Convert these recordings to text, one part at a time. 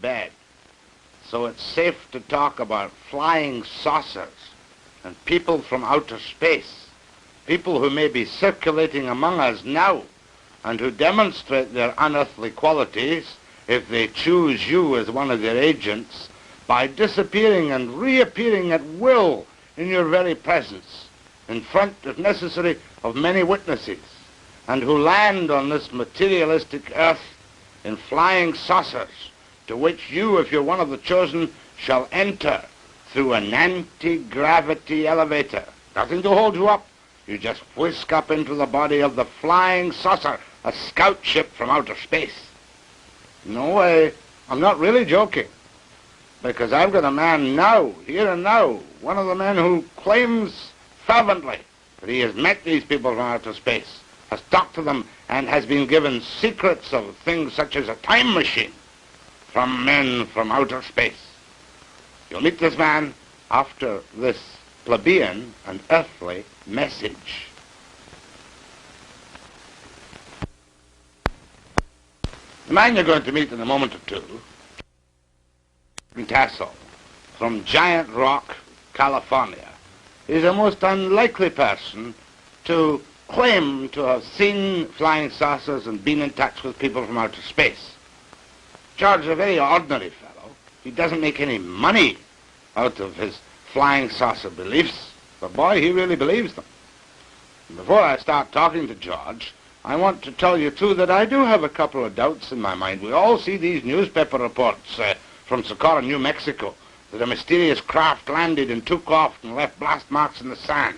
bed. So it's safe to talk about flying saucers and people from outer space, people who may be circulating among us now and who demonstrate their unearthly qualities if they choose you as one of their agents by disappearing and reappearing at will in your very presence, in front, if necessary, of many witnesses, and who land on this materialistic earth in flying saucers, to which you, if you're one of the chosen, shall enter through an anti-gravity elevator. Nothing to hold you up. You just whisk up into the body of the flying saucer, a scout ship from outer space. No, I'm not really joking, because I've got a man now, here and now, one of the men who claims fervently that he has met these people from outer space, has talked to them, and has been given secrets of things such as a time machine from men from outer space. You'll meet this man after this plebeian and earthly message. The man you're going to meet in a moment or two, Tassel, from Giant Rock, California, is a most unlikely person to claim to have seen flying saucers and been in touch with people from outer space. George is a very ordinary fellow. He doesn't make any money out of his flying saucer beliefs, but boy, he really believes them. And before I start talking to George, I want to tell you, too, that I do have a couple of doubts in my mind. We all see these newspaper reports from Socorro, New Mexico, that a mysterious craft landed and took off and left blast marks in the sand.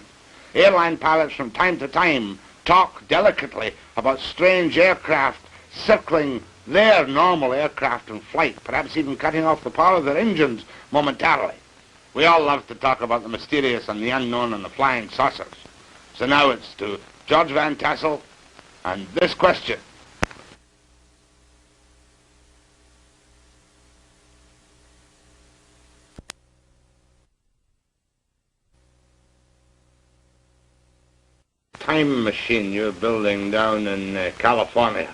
Airline pilots from time to time talk delicately about strange aircraft circling their normal aircraft in flight, perhaps even cutting off the power of their engines momentarily. We all love to talk about the mysterious and the unknown and the flying saucers. So now it's to George Van Tassel and this question. Time machine you're building down in California.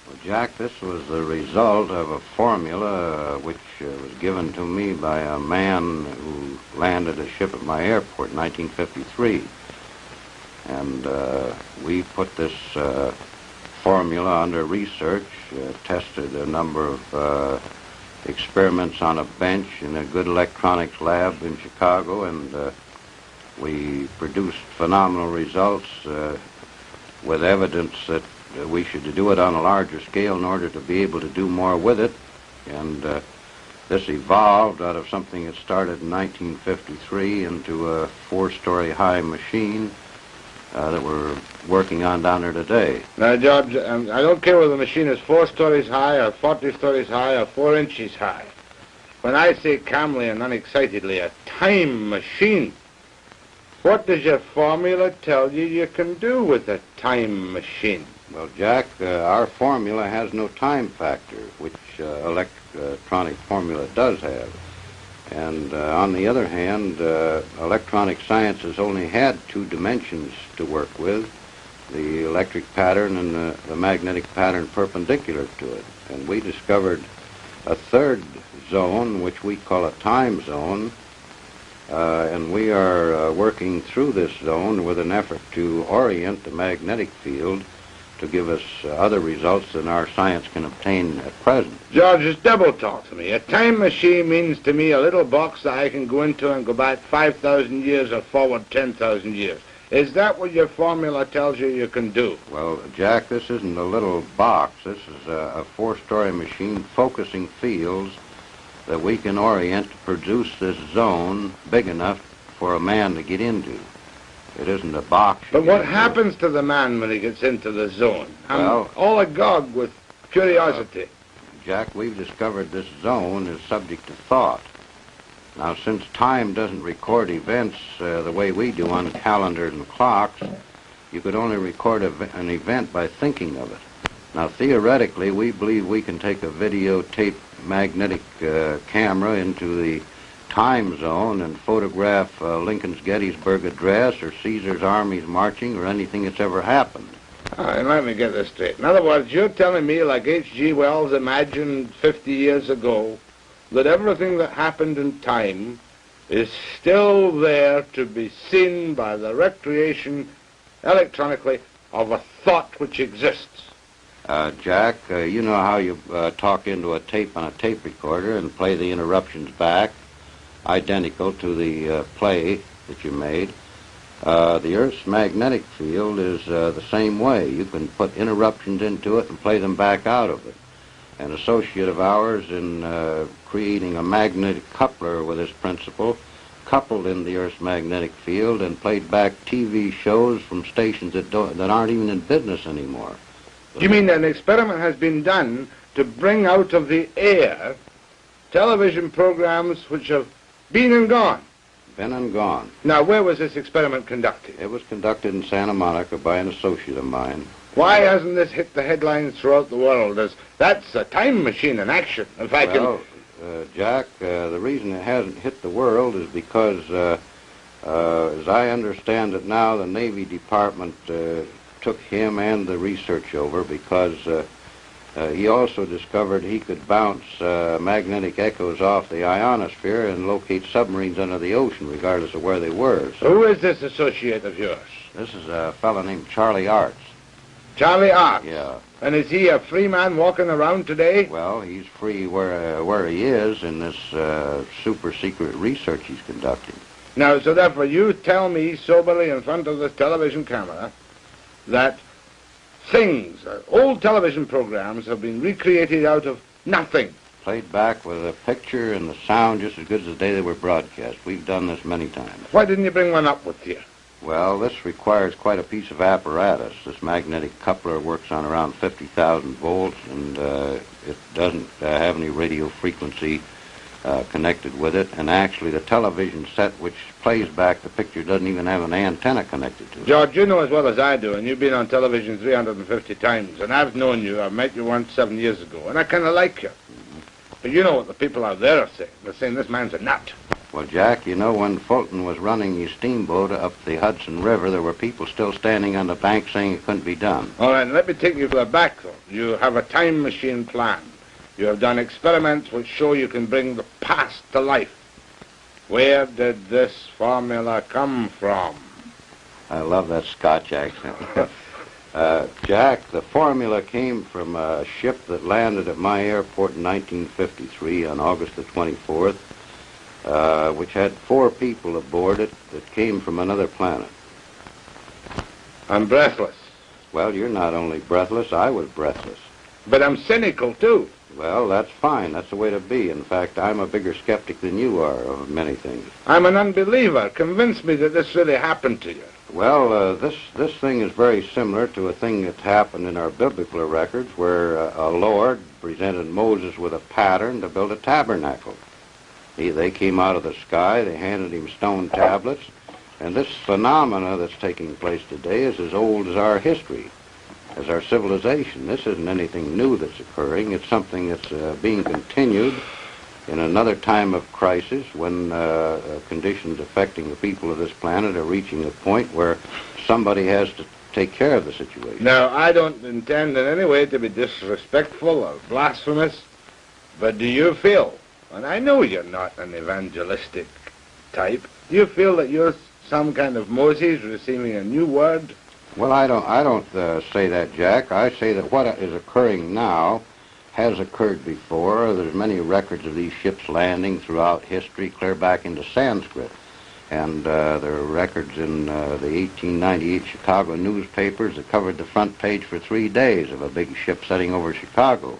Well, Jack, this was the result of a formula which was given to me by a man who landed a ship at my airport in 1953. And we put this formula under research, tested a number of experiments on a bench in a good electronics lab in Chicago, and we produced phenomenal results with evidence that we should do it on a larger scale in order to be able to do more with it. And this evolved out of something that started in 1953 into a 4-story high machine that we're working on down there today. Now, George, I don't care whether the machine is 4 stories high or 40 stories high or 4 inches high. When I say calmly and unexcitedly, a time machine, what does your formula tell you you can do with a time machine? Well, Jack, our formula has no time factor, which electronic formula does have. And on the other hand, electronic science has only had 2 dimensions to work with, the electric pattern and the magnetic pattern perpendicular to it. And we discovered a 3rd zone, which we call a time zone, and we are working through this zone with an effort to orient the magnetic field to give us other results than our science can obtain at present. George, just double talk to me. A time machine means to me a little box that I can go into and go back 5,000 years or forward 10,000 years. Is that what your formula tells you you can do? Well, Jack, this isn't a little box. This is a 4-story machine focusing fields that we can orient to produce this zone big enough for a man to get into. It isn't a box. But what happens to the man when he gets into the zone? I'm all agog with curiosity. Jack, we've discovered this zone is subject to thought. Now, since time doesn't record events the way we do on calendars and clocks, you could only record an event by thinking of it. Now, theoretically, we believe we can take a videotape magnetic camera into the time zone and photograph Lincoln's Gettysburg Address or Caesar's armies marching or anything that's ever happened. And let me get this straight. In other words, you're telling me, like H.G. Wells imagined 50 years ago, that everything that happened in time is still there to be seen by the recreation electronically of a thought which exists. Jack, you know how you talk into a tape on a tape recorder and play the interruptions back, identical to the play that you made. The Earth's magnetic field is the same way. You can put interruptions into it and play them back out of it. An associate of ours in creating a magnetic coupler with this principle coupled in the Earth's magnetic field and played back TV shows from stations that aren't even in business anymore. You mean an experiment has been done to bring out of the air television programs which have been and gone? Been and gone. Now, where was this experiment conducted? It was conducted in Santa Monica by an associate of mine. Why hasn't this hit the headlines throughout the world? That's a time machine in action. If I can... Jack, the reason it hasn't hit the world is because, as I understand it now, the Navy Department took him and the research over because he also discovered he could bounce magnetic echoes off the ionosphere and locate submarines under the ocean, regardless of where they were. So who is this associate of yours? This is a fellow named Charlie Arts. Charlie Arts? Yeah. And is he a free man walking around today? Well, he's free where he is in this super secret research he's conducting. Now, so therefore you tell me soberly in front of this television camera that things, old television programs have been recreated out of nothing. Played back with a picture and the sound just as good as the day they were broadcast. We've done this many times. Why didn't you bring one up with you? Well, this requires quite a piece of apparatus. This magnetic coupler works on around 50,000 volts, and it doesn't have any radio frequency connected with it. And actually, the television set which plays back the picture doesn't even have an antenna connected to it. George, you know as well as I do, and you've been on television 350 times, and I've known you. I met you once 7 years ago, and I kind of like you. Mm-hmm. But you know what the people out there are saying. They're saying this man's a nut. Well, Jack, you know, when Fulton was running his steamboat up the Hudson River, there were people still standing on the bank saying it couldn't be done. All right, let me take you further back, though. You have a time machine plan. You have done experiments which show you can bring the past to life. Where did this formula come from? I love that Scotch accent. Jack, the formula came from a ship that landed at my airport in 1953 on August the 24th. Which had 4 people aboard it that came from another planet. I'm breathless. Well, you're not only breathless, I was breathless. But I'm cynical, too. Well, that's fine. That's the way to be. In fact, I'm a bigger skeptic than you are of many things. I'm an unbeliever. Convince me that this really happened to you. Well, this thing is very similar to a thing that happened in our biblical records where a Lord presented Moses with a pattern to build a tabernacle. They came out of the sky, they handed him stone tablets, and this phenomena that's taking place today is as old as our history, as our civilization. This isn't anything new that's occurring. It's something that's being continued in another time of crisis when conditions affecting the people of this planet are reaching a point where somebody has to take care of the situation. Now, I don't intend in any way to be disrespectful or blasphemous, but do you feel, and I know you're not an evangelistic type, do you feel that you're some kind of Moses receiving a new word? Well, I don't say that, Jack. I say that what is occurring now has occurred before. There's many records of these ships landing throughout history, clear back into Sanskrit. And there are records in the 1898 Chicago newspapers that covered the front page for 3 days of a big ship setting over Chicago.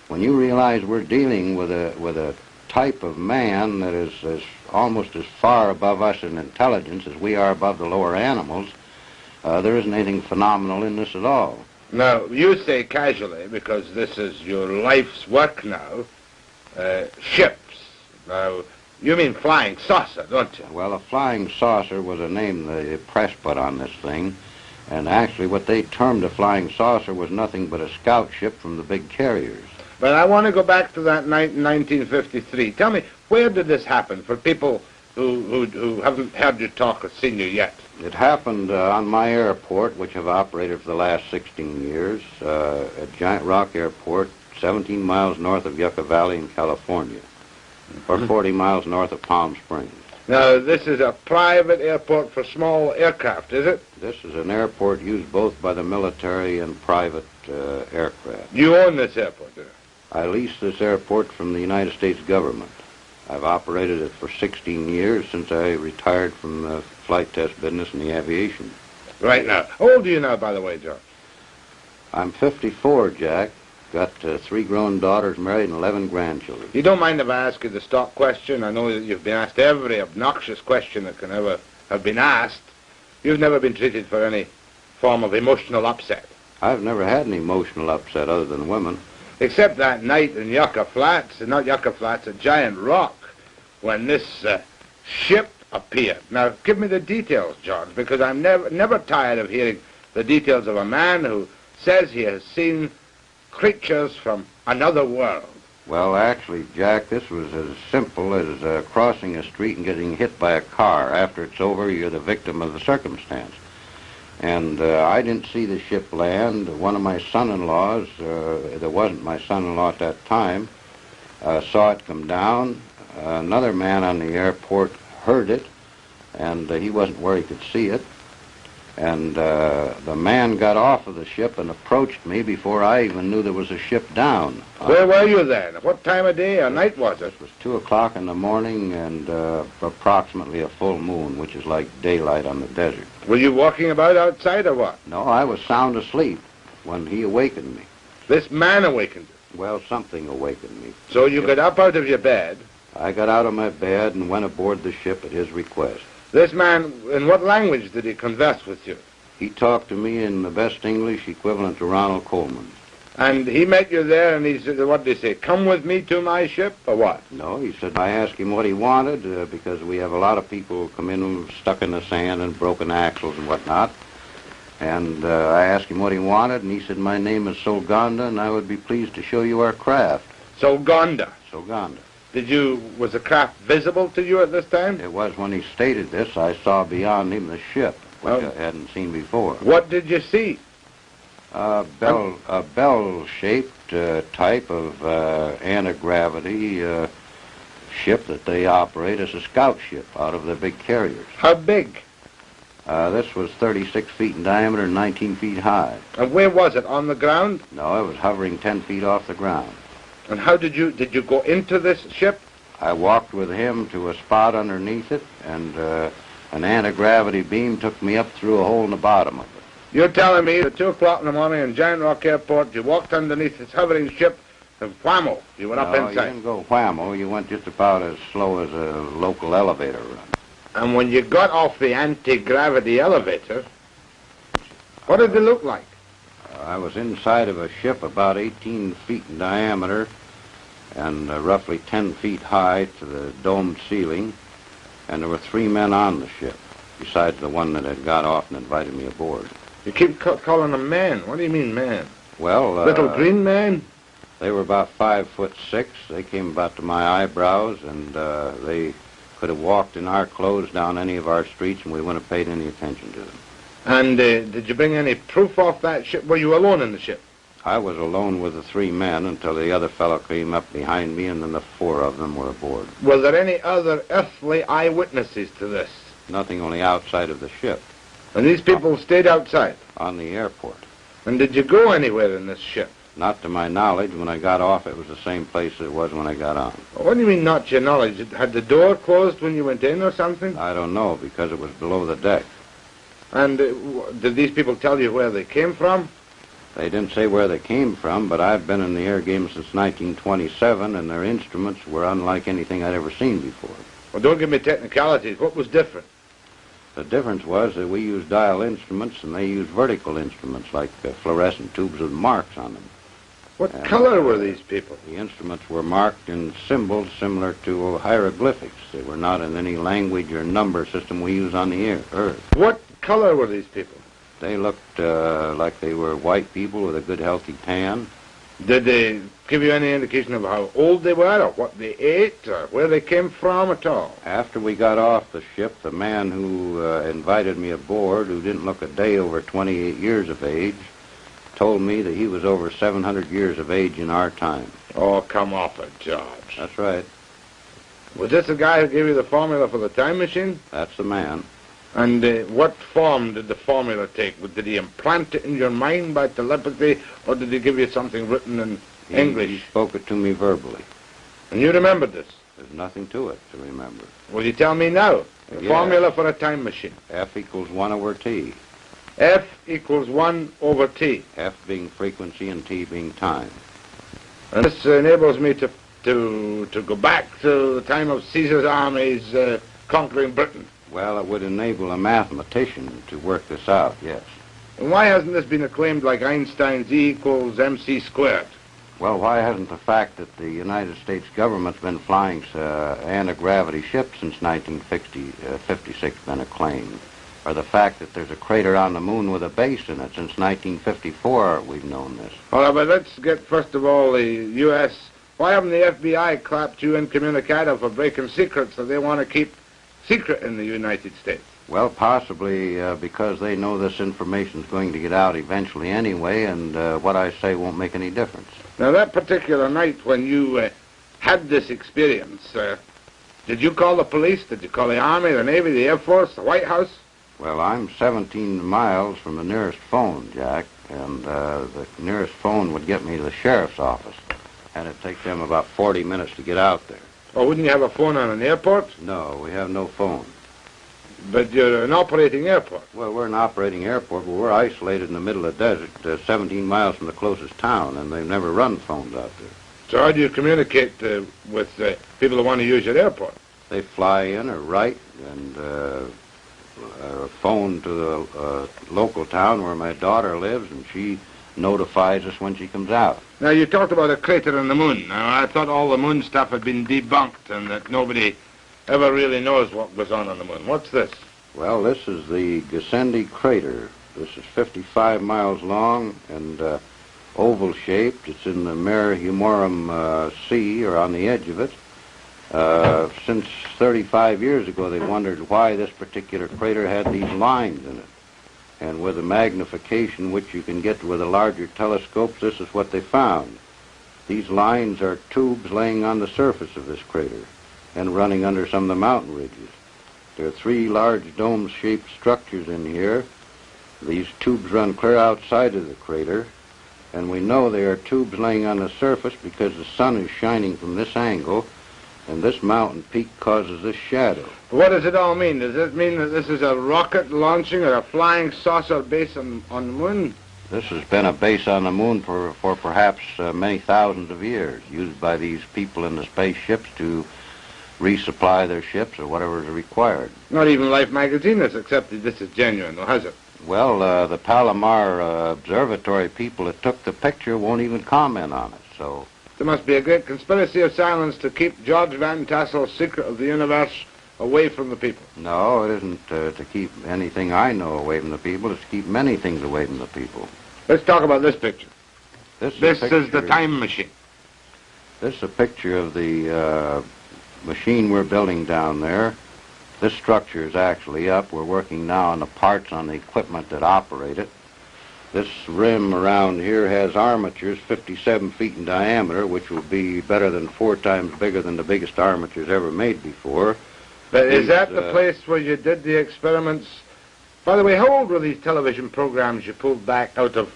When you realize we're dealing with a type of man that is almost as far above us in intelligence as we are above the lower animals, there isn't anything phenomenal in this at all. Now, you say casually, because this is your life's work now, ships. Now, you mean flying saucer, don't you? Well, a flying saucer was a name the press put on this thing. And actually what they termed a flying saucer was nothing but a scout ship from the big carriers. But I want to go back to that night in 1953. Tell me, where did this happen for people who haven't heard you talk or seen you yet? It happened on my airport, which I've operated for the last 16 years, at Giant Rock Airport, 17 miles north of Yucca Valley in California, or 40 miles north of Palm Springs. Now, this is a private airport for small aircraft, is it? This is an airport used both by the military and private aircraft. You own this airport, do you? I leased this airport from the United States government. I've operated it for 16 years since I retired from the flight test business in the aviation. Right now. How old are you now, by the way, George? I'm 54, Jack. Got 3 grown daughters, married, and 11 grandchildren. You don't mind if I ask you the stock question? I know that you've been asked every obnoxious question that can ever have been asked. You've never been treated for any form of emotional upset. I've never had an emotional upset other than women. Except that night in Yucca Flats, not Yucca Flats, at Giant Rock, when this ship appeared. Now, give me the details, George, because I'm never tired of hearing the details of a man who says he has seen creatures from another world. Well, actually, Jack, this was as simple as crossing a street and getting hit by a car. After it's over, you're the victim of the circumstance. And I didn't see the ship land. One of my son-in-laws, that wasn't my son-in-law at that time, saw it come down. Another man on the airport heard it, and he wasn't where he could see it. And the man got off of the ship and approached me before I even knew there was a ship down. Where were you then? What time of day or night was it? It was 2 o'clock in the morning and approximately a full moon, which is like daylight on the desert. Were you walking about outside or what? No, I was sound asleep when he awakened me. This man awakened you? Well, something awakened me. So you got up out of your bed? I got out of my bed and went aboard the ship at his request. This man, in what language did he converse with you? He talked to me in the best English equivalent to Ronald Coleman. And he met you there and he said, what did he say, come with me to my ship, or what? No, he said, I asked him what he wanted because we have a lot of people come in stuck in the sand and broken axles and whatnot. And I asked him what he wanted, and he said, my name is Solgonda, and I would be pleased to show you our craft. Solgonda? Solgonda. Was the craft visible to you at this time? It was when he stated this, I saw beyond him the ship, which I hadn't seen before. What did you see? A bell-shaped type of anti-gravity ship that they operate as a scout ship out of their big carriers. How big? This was 36 feet in diameter and 19 feet high. And where was it, on the ground? No, it was hovering 10 feet off the ground. And how did you go into this ship? I walked with him to a spot underneath it, and an anti-gravity beam took me up through a hole in the bottom of it. You're telling me at 2 o'clock in the morning in Giant Rock Airport, you walked underneath this hovering ship, and whammo, you went up inside. No, you didn't go whammo. You went just about as slow as a local elevator run. And when you got off the anti-gravity elevator, what did it look like? I was inside of a ship about 18 feet in diameter and roughly 10 feet high to the domed ceiling, and there were 3 men on the ship, besides the one that had got off and invited me aboard. You keep calling them men. What do you mean, man? Well, little green man? They were about 5'6". They came about to my eyebrows, and they could have walked in our clothes down any of our streets, and we wouldn't have paid any attention to them. And did you bring any proof off that ship? Were you alone in the ship? I was alone with the 3 men until the other fellow came up behind me, and then the 4 of them were aboard. Were there any other earthly eyewitnesses to this? Nothing, only outside of the ship. And these people stayed outside? On the airport. And did you go anywhere in this ship? Not to my knowledge. When I got off, it was the same place it was when I got on. What do you mean, not to your knowledge? Had the door closed when you went in or something? I don't know, because it was below the deck. And did these people tell you where they came from? They didn't say where they came from, but I've been in the air game since 1927, and their instruments were unlike anything I'd ever seen before. Well, don't give me technicalities. What was different? The difference was that we used dial instruments, and they used vertical instruments, like fluorescent tubes with marks on them. What color were these people? The instruments were marked in symbols similar to hieroglyphics. They were not in any language or number system we use on the Earth. What color were these people? They looked like they were white people with a good, healthy tan, Did they give you any indication of how old they were, or what they ate, or where they came from at all? After we got off the ship, the man who invited me aboard, who didn't look a day over 28 years of age, told me that he was over 700 years of age in our time. Oh, come off it, George. That's right. Was this the guy who gave you the formula for the time machine? That's the man. And what form did the formula take? Did he implant it in your mind by telepathy, or did he give you something written in English? He spoke it to me verbally. And you remembered this? There's nothing to it to remember. Will you tell me now? The formula for a time machine. F equals 1 over T. F equals 1 over T. F being frequency and T being time. And this enables me to go back to the time of Caesar's armies conquering Britain. Well, it would enable a mathematician to work this out, yes. And why hasn't this been acclaimed like Einstein's E equals mc squared? Well, why hasn't the fact that the United States government's been flying anti-gravity ships since 1956 been acclaimed? Or the fact that there's a crater on the moon with a base in it since 1954, we've known this. All right, but let's get, first of all, the U.S. Why haven't the FBI clapped you incommunicado for breaking secrets that they want to keep secret in the United States? Well, possibly because they know this information's going to get out eventually anyway, and what I say won't make any difference. Now, that particular night when you had this experience, did you call the police? Did you call the Army, the Navy, the Air Force, the White House? Well, I'm 17 miles from the nearest phone, Jack, and the nearest phone would get me to the sheriff's office, and it'd take them about 40 minutes to get out there. Or wouldn't you have a phone on an airport? No, we have no phone. But you're an operating airport. Well, we're an operating airport, but we're isolated in the middle of the desert, 17 miles from the closest town, and they've never run phones out there. So how do you communicate with people who want to use your airport? They fly in or write and phone to the local town where my daughter lives, and she notifies us when she comes out. Now, you talked about a crater on the moon. Now, I thought all the moon stuff had been debunked and that nobody ever really knows what goes on the moon. What's this? Well, this is the Gassendi crater. This is 55 miles long and oval-shaped. It's in the Mare Humorum Sea, or on the edge of it. Since 35 years ago, they wondered why this particular crater had these lines in it. And with the magnification which you can get with the larger telescopes, this is what they found. These lines are tubes laying on the surface of this crater and running under some of the mountain ridges. There are 3 large dome-shaped structures in here. These tubes run clear outside of the crater, and we know they are tubes laying on the surface because the sun is shining from this angle, and this mountain peak causes this shadow. What does it all mean? Does it mean that this is a rocket launching or a flying saucer base on the moon? This has been a base on the moon for perhaps many thousands of years, used by these people in the spaceships to resupply their ships or whatever is required. Not even Life magazine has accepted this as genuine, or has it? Well, the Palomar Observatory people that took the picture won't even comment on it, so... There must be a great conspiracy of silence to keep George Van Tassel's secret of the universe away from the people. No, it isn't to keep anything I know away from the people. It's to keep many things away from the people. Let's talk about this picture. This is the time machine. This is a picture of the machine we're building down there. This structure is actually up. We're working now on the parts on the equipment that operate it. This rim around here has armatures 57 feet in diameter, which will be better than 4 times bigger than the biggest armatures ever made before. But is that the place where you did the experiments? By the way, how old were these television programs you pulled back out of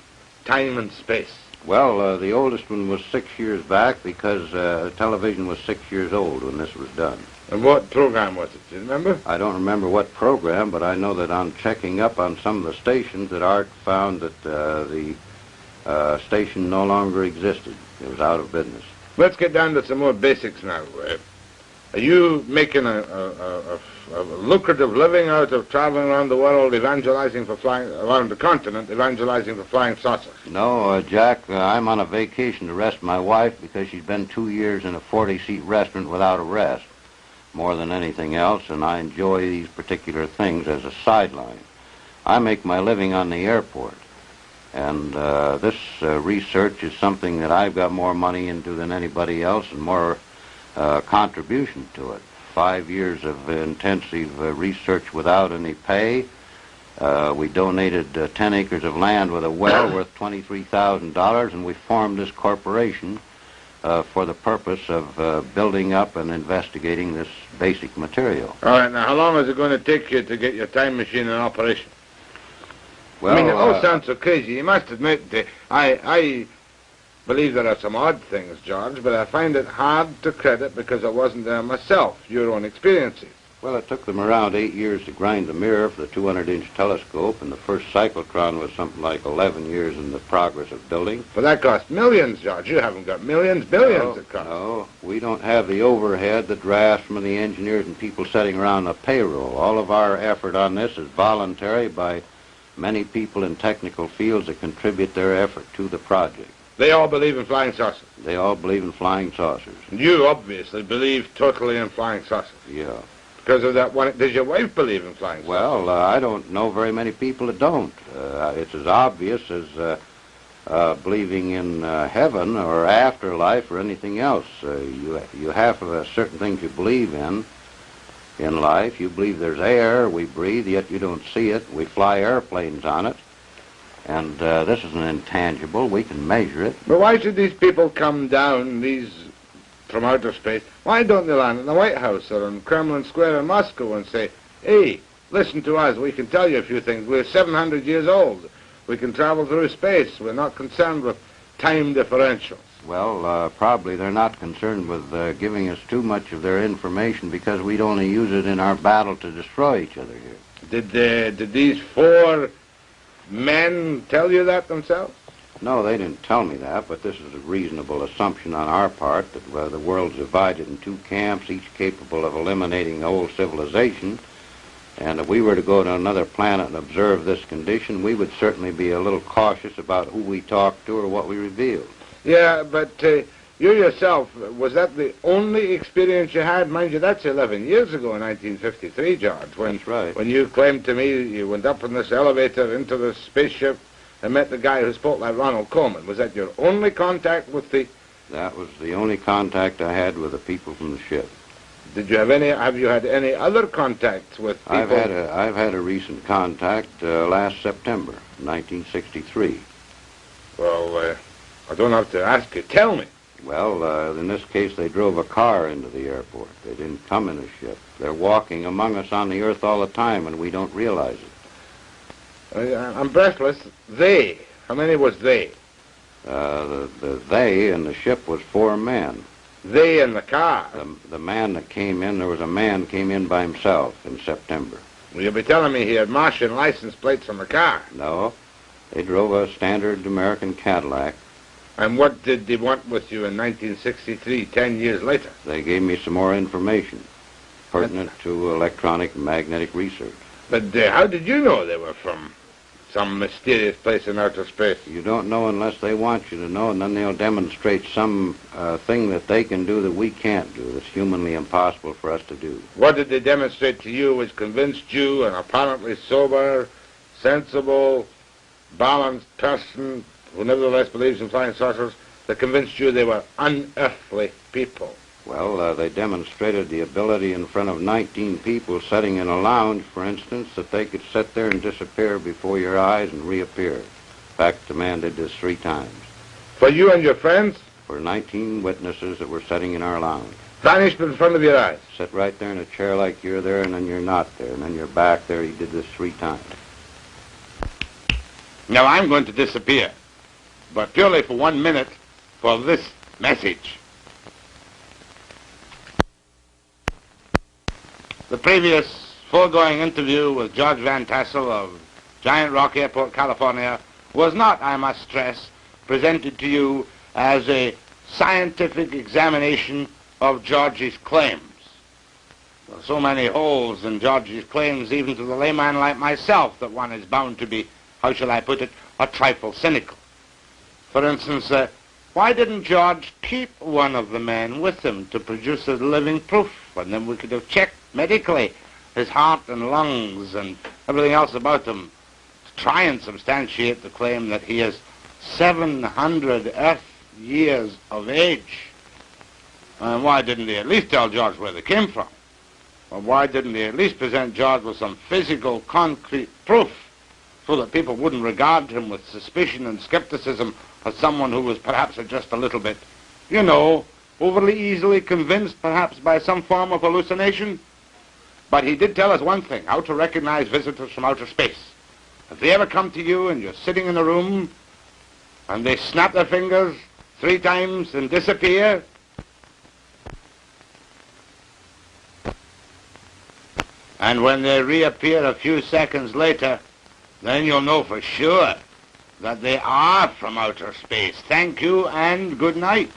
time and space? Well, the oldest one was 6 years back because television was 6 years old when this was done. And what program was it? Do you remember? I don't remember what program, but I know that on checking up on some of the stations that Art found that the station no longer existed. It was out of business. Let's get down to some more basics now. Are you making a lucrative living out of traveling around the world, evangelizing for flying, around the continent, evangelizing for flying saucers? No, Jack, I'm on a vacation to rest my wife because she's been 2 years in a 40-seat restaurant without a rest, more than anything else, and I enjoy these particular things as a sideline. I make my living on the airport, And this research is something that I've got more money into than anybody else and more contribution to it. 5 years of intensive research without any pay. We donated 10 acres of land with a well worth $23,000, and we formed this corporation for the purpose of building up and investigating this basic material. All right, now how long is it going to take you to get your time machine in operation? Well, I mean, it all sounds so crazy. You must admit, I believe there are some odd things, George, but I find it hard to credit because I wasn't there myself, your own experiences. Well, it took them around 8 years to grind the mirror for the 200-inch telescope, and the first cyclotron was something like 11 years in the progress of building. But that cost millions, George. You haven't got millions, billions it costs. No, we don't have the overhead, the drafts from the engineers and people sitting around the payroll. All of our effort on this is voluntary by many people in technical fields that contribute their effort to the project. They all believe in flying saucers. They all believe in flying saucers. And you obviously believe totally in flying saucers. Yeah. Because of that one. Does your wife believe in flying saucers? Well, I don't know very many people that don't. It's as obvious as believing in heaven or afterlife or anything else. You have certain things you believe in life. You believe there's air we breathe, yet you don't see it. We fly airplanes on it. And this is an intangible. We can measure it. But why should these people come down, from outer space? Why don't they land in the White House or in Kremlin Square in Moscow and say, hey, listen to us, we can tell you a few things. We're 700 years old. We can travel through space. We're not concerned with time differentials. Well, probably they're not concerned with giving us too much of their information because we'd only use it in our battle to destroy each other here. Did these 4 men tell you that themselves? No, they didn't tell me that, but this is a reasonable assumption on our part that the world's divided in 2 camps, each capable of eliminating old civilization. And if we were to go to another planet and observe this condition, we would certainly be a little cautious about who we talk to or what we revealed. Yeah, but you yourself, was that the only experience you had? Mind you, that's 11 years ago in 1953, George. That's right. When you claimed to me you went up in this elevator into the spaceship and met the guy who spoke like Ronald Colman. Was that your only contact with the... That was the only contact I had with the people from the ship. Have you had any other contacts with people? I've had a recent contact last September, 1963. Well, I don't have to ask you. Tell me. Well, in this case, they drove a car into the airport. They didn't come in a ship. They're walking among us on the earth all the time, and we don't realize it. I'm breathless. They. How many was they? The they in the ship was 4 men. They in the car? The man that came in, there was a man came in by himself in September. Well, you'll be telling me he had Martian license plates on the car. No. They drove a standard American Cadillac. And what did they want with you in 1963, 10 years later? They gave me some more information pertinent to electronic and magnetic research. But how did you know they were from some mysterious place in outer space? You don't know unless they want you to know, and then they'll demonstrate some thing that they can do that we can't do, that's humanly impossible for us to do. What did they demonstrate to you which convinced you, an apparently sober, sensible, balanced person who nevertheless believes in flying saucers, that convinced you they were unearthly people? Well, they demonstrated the ability in front of 19 people sitting in a lounge, for instance, that they could sit there and disappear before your eyes and reappear. In fact, the man did this 3 times. For you and your friends? For 19 witnesses that were sitting in our lounge. Vanished in front of your eyes? Sit right there in a chair like you're there, and then you're not there, and then you're back there. He did this 3 times. Now I'm going to disappear, but purely for 1 minute for this message. The previous foregoing interview with George Van Tassel of Giant Rock Airport, California, was not, I must stress, presented to you as a scientific examination of George's claims. There are so many holes in George's claims, even to the layman like myself, that one is bound to be, how shall I put it, a trifle cynical. For instance, why didn't George keep one of the men with him to produce a living proof? And then we could have checked medically his heart and lungs and everything else about him try and substantiate the claim that he is 700 Earth years of age. And why didn't he at least tell George where they came from? Or why didn't he at least present George with some physical, concrete proof so that people wouldn't regard him with suspicion and skepticism as someone who was perhaps just a little bit, overly easily convinced perhaps by some form of hallucination? But he did tell us one thing, how to recognize visitors from outer space. If they ever come to you and you're sitting in a room and they snap their fingers 3 times and disappear, and when they reappear a few seconds later, then you'll know for sure that they are from outer space. Thank you and good night.